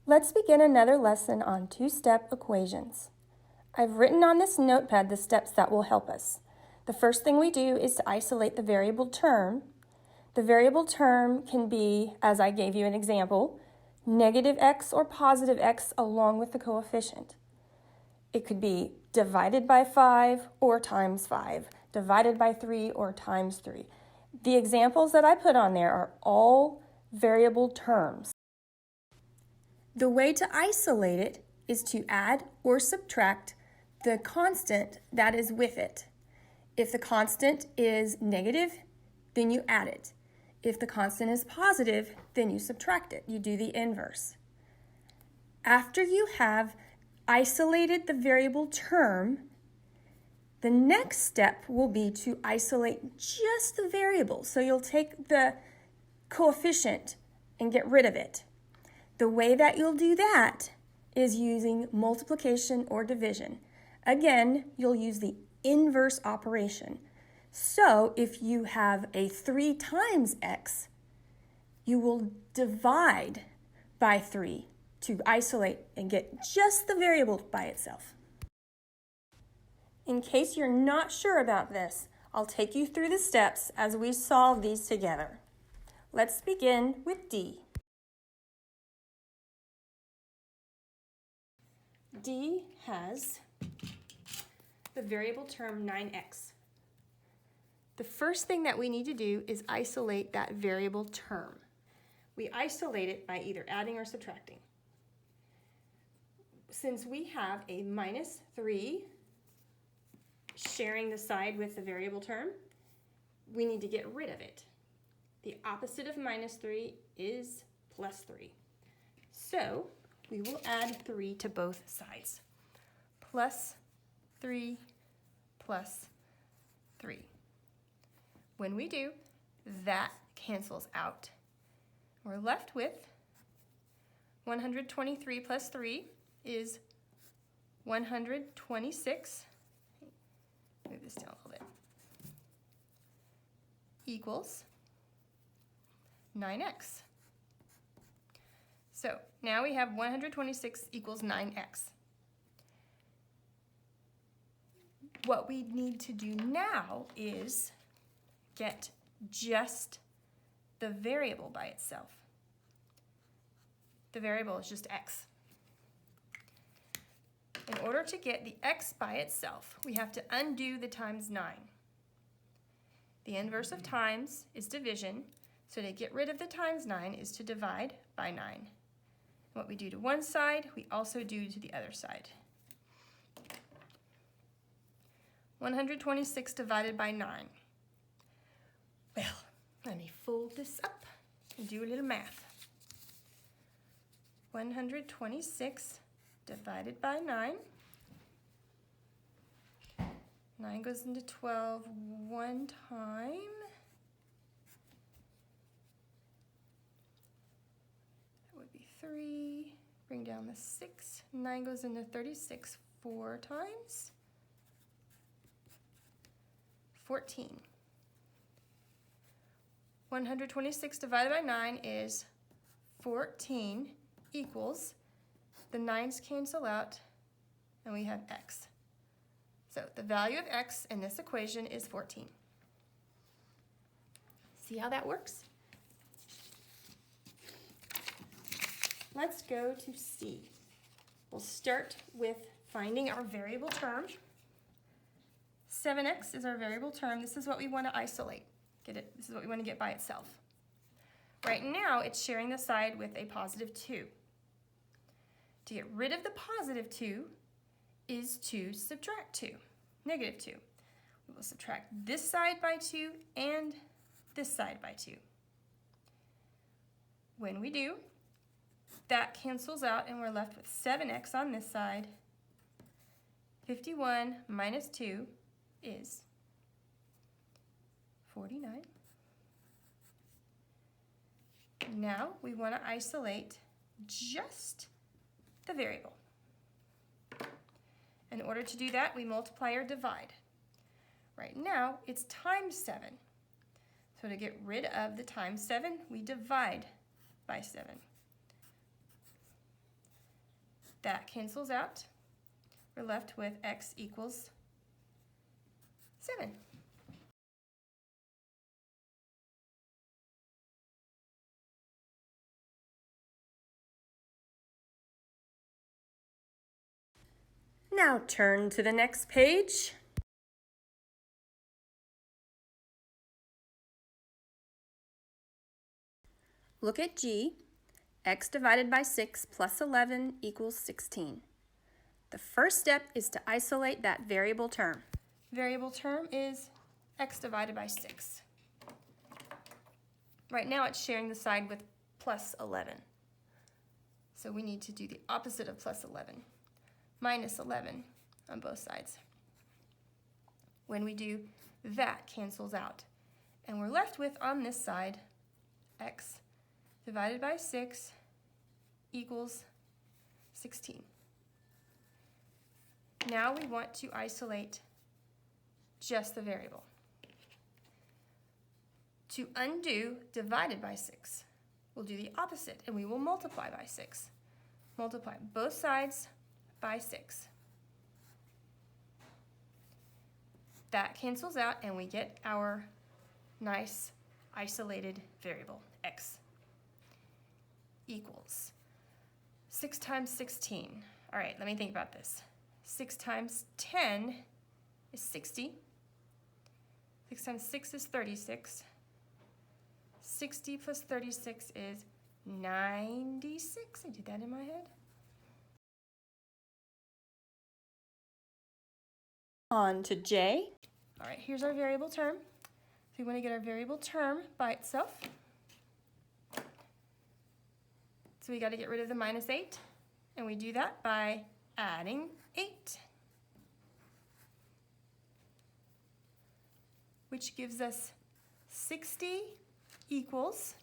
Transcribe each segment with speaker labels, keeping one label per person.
Speaker 1: Let's begin another lesson on two-step equations. I've written on this notepad the steps that will help us. The first thing we do is to isolate the variable term. The variable term can be, as I gave you an example, negative x or positive x along with the coefficient. It could be divided by 5 or times 5, divided by 3 or times 3. The examples that I put on there are all variable terms. The way to isolate it is to add or subtract the constant that is with it. If the constant is negative, then you add it. If the constant is positive, then you subtract it. You do the inverse. After you have isolated the variable term, the next step will be to isolate just the variable. So you'll take the coefficient and get rid of it. The way that you'll do that is using multiplication or division. Again, you'll use the inverse operation. So if you have a 3 times x, you will divide by 3 to isolate and get just the variable by itself. In case you're not sure about this, I'll take you through the steps as we solve these together. Let's begin with D. D has the variable term 9x. The first thing that we need to do is isolate that variable term. We isolate it by either adding or subtracting. Since we have a minus 3 sharing the side with the variable term, we need to get rid of it. The opposite of minus 3 is plus 3. So we will add 3 to both sides. Plus 3 plus 3. When we do, that cancels out. We're left with 123 plus 3 is 126. Move this down a little bit. Equals 9x. So now we have 126 equals 9x. What we need to do now is get just the variable by itself. The variable is just x. In order to get the x by itself, we have to undo the times 9. The inverse of times is division, so to get rid of the times 9 is to divide by 9. What we do to one side, we also do to the other side. 126 divided by 9. Well, let me fold this up and do a little math. 126 divided by 9. 9 goes into 12 one time. That would be 3. Bring down the 6. 9 goes into 36 4 times. 14. 126 divided by 9 is 14 equals, the 9's cancel out, and we have x. So the value of x in this equation is 14. See how that works? Let's go to C. We'll start with finding our variable term. 7x is our variable term. This is what we want to isolate. Get it? This is what we want to get by itself. Right now, it's sharing the side with a positive 2. To get rid of the positive 2 is to subtract 2, negative 2. We will subtract this side by 2 and this side by 2. When we do, that cancels out and we're left with 7x on this side. 51 minus 2 is 49. Now we want to isolate just the variable. In order to do that, we multiply or divide. Right now, it's times 7. So to get rid of the times 7, we divide by 7. That cancels out. We're left with x equals 7. Now turn to the next page. Look at G. X divided by 6 plus 11 equals 16. The first step is to isolate that variable term. Variable term is x divided by 6. Right now it's sharing the side with plus 11. So we need to do the opposite of plus 11. Minus 11 on both sides. When we do, that cancels out. And we're left with, on this side, x divided by 6 equals 16. Now we want to isolate just the variable. To undo divided by 6, we'll do the opposite, and we will multiply by 6. Multiply both sides by 6. That cancels out, and we get our nice isolated variable, x, equals 6 times 16. All right, let me think about this. 6 times 10 is 60. 6 times 6 is 36. 60 plus 36 is 96. I did that in my head. On to J. All right, here's our variable term. So we want to get our variable term by itself. So we got to get rid of the minus 8, and we do that by adding 8, which gives us 60 equals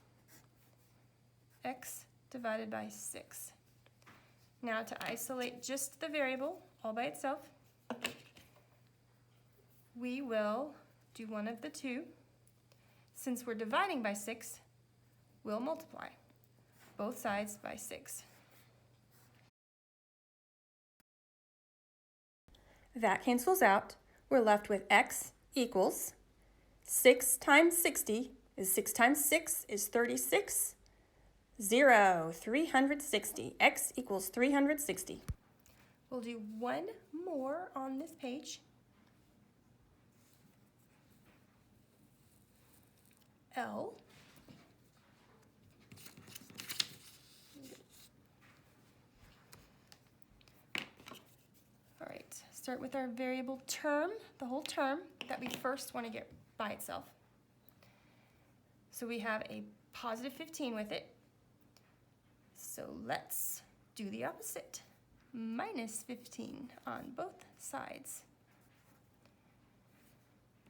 Speaker 1: x divided by 6. Now to isolate just the variable all by itself, we will do one of the two. Since we're dividing by 6, we'll multiply both sides by 6. That cancels out. We're left with x equals 6 times 60 is 6 times 6 is 36. 0, 360. X equals 360. We'll do one more on this page. L. All right, start with our variable term, the whole term that we first want to get by itself. So we have a positive 15 with it. So let's do the opposite. Minus 15 on both sides.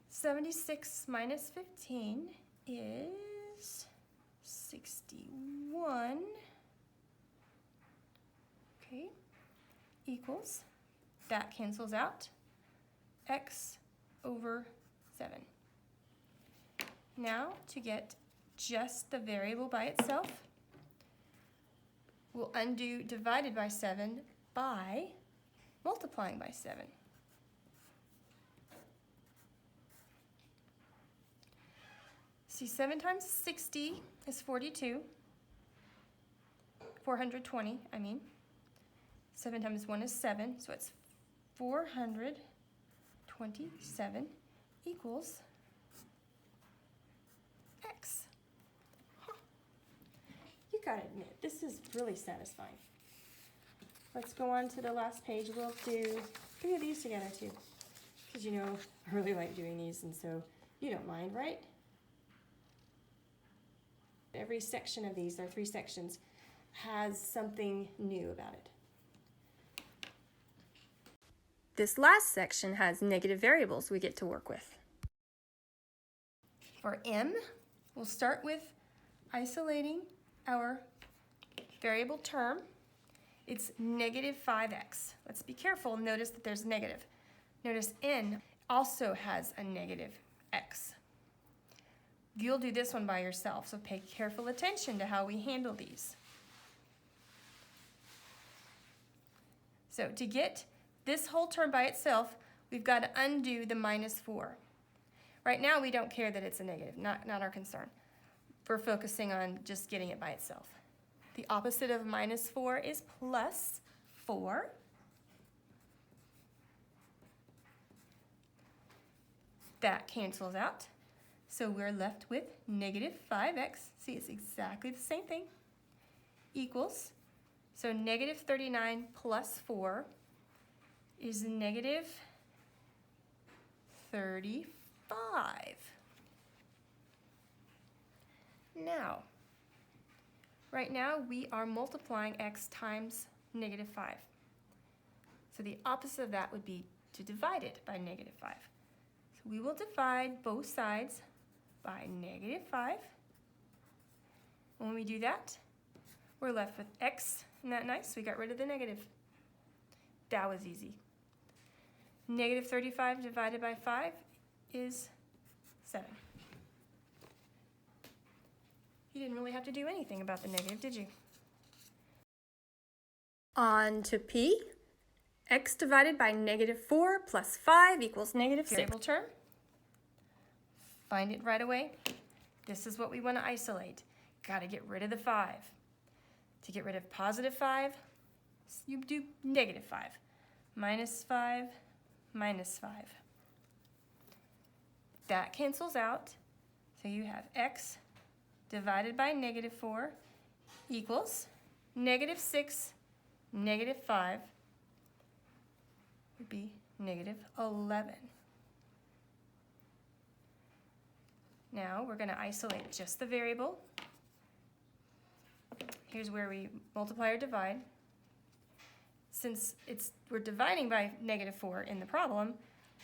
Speaker 1: 76 minus 15 is 61. Okay, equals, that cancels out, x over 7. Now, to get just the variable by itself, we'll undo divided by 7 by multiplying by 7. See, 7 times 60 is 42. 420, I mean. 7 times 1 is 7, so it's 427 equals x. Huh. You gotta admit, this is really satisfying. Let's go on to the last page. We'll do 3 of these together too. Because you know, I really like doing these, and so you don't mind, right? Every section of these, there are 3 sections, has something new about it. This last section has negative variables we get to work with. For m, we'll start with isolating our variable term. It's negative 5x. Let's be careful. Notice that there's negative. Notice n also has a negative x. You'll do this one by yourself, so pay careful attention to how we handle these. So to get this whole term by itself, we've got to undo the minus 4. Right now, we don't care that it's a negative, not our concern. We're focusing on just getting it by itself. The opposite of minus 4 is plus 4. That cancels out. So we're left with negative 5x. See, it's exactly the same thing. Equals, so negative 39 plus 4 is negative 35. Now, right now we are multiplying x times negative 5. So the opposite of that would be to divide it by negative 5. So we will divide both sides by negative 5. When we do that, we're left with x. Isn't that nice? We got rid of the negative. That was easy. Negative 35 divided by 5 is 7. You didn't really have to do anything about the negative, did you? On to p. X divided by negative 4 plus 5 equals negative 6. Variable term. Find it right away. This is what we want to isolate. Got to get rid of the 5. To get rid of positive 5, you do negative 5. Minus 5, minus 5. That cancels out. So you have x divided by negative 4 equals negative 6, negative 5 would be negative 11. Now we're going to isolate just the variable. Here's where we multiply or divide. Since we're dividing by negative 4 in the problem,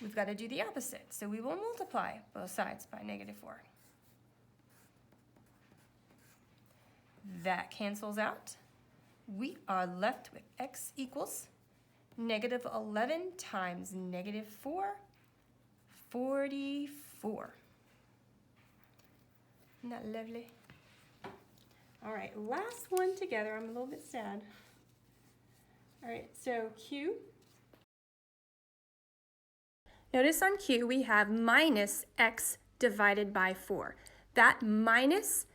Speaker 1: we've got to do the opposite. So we will multiply both sides by negative 4. That cancels out. We are left with x equals negative 11 times negative 4, 44. Isn't that lovely? All right, last one together. I'm a little bit sad. All right, so Q. Notice on Q we have minus x divided by 4. That minus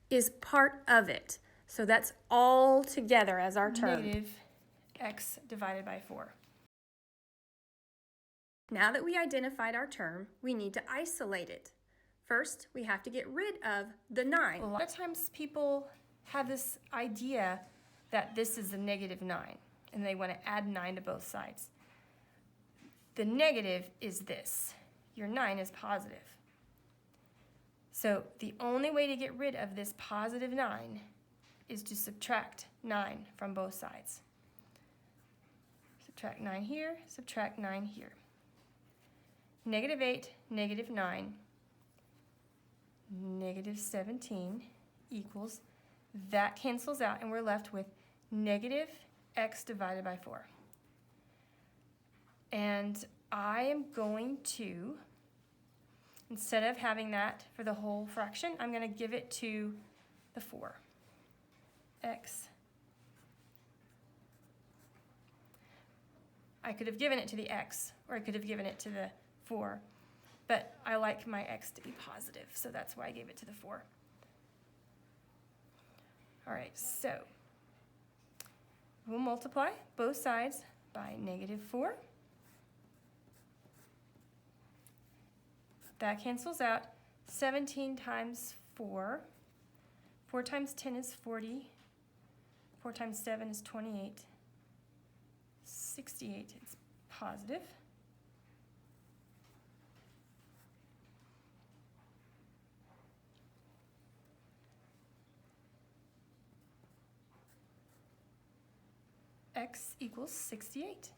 Speaker 1: is part of it. So that's all together as our term. Negative x divided by 4. Now that we identified our term, we need to isolate it. First, we have to get rid of the 9. A lot of times people have this idea that this is a negative 9, and they want to add 9 to both sides. The negative is this. Your 9 is positive. So the only way to get rid of this positive 9 is to subtract 9 from both sides. Subtract 9 here, subtract 9 here. Negative 8, negative 9, negative 17 equals, that cancels out, and we're left with negative x divided by 4. And I am going to, instead of having that for the whole fraction, I'm going to give it to the 4. X. I could have given it to the x, or I could have given it to the 4, but I like my x to be positive, so that's why I gave it to the 4. All right, so we'll multiply both sides by negative 4. That cancels out. 17 times 4. 4 times 10 is 40. 4 times 7 is 28. 68 is positive. X equals 68.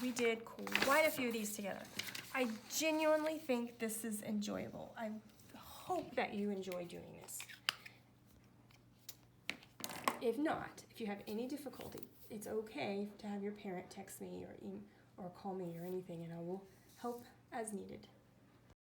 Speaker 1: We did quite a few of these together. I genuinely think this is enjoyable. I hope that you enjoy doing this. If not, if you have any difficulty, it's okay to have your parent text me or call me or anything, and I will help as needed.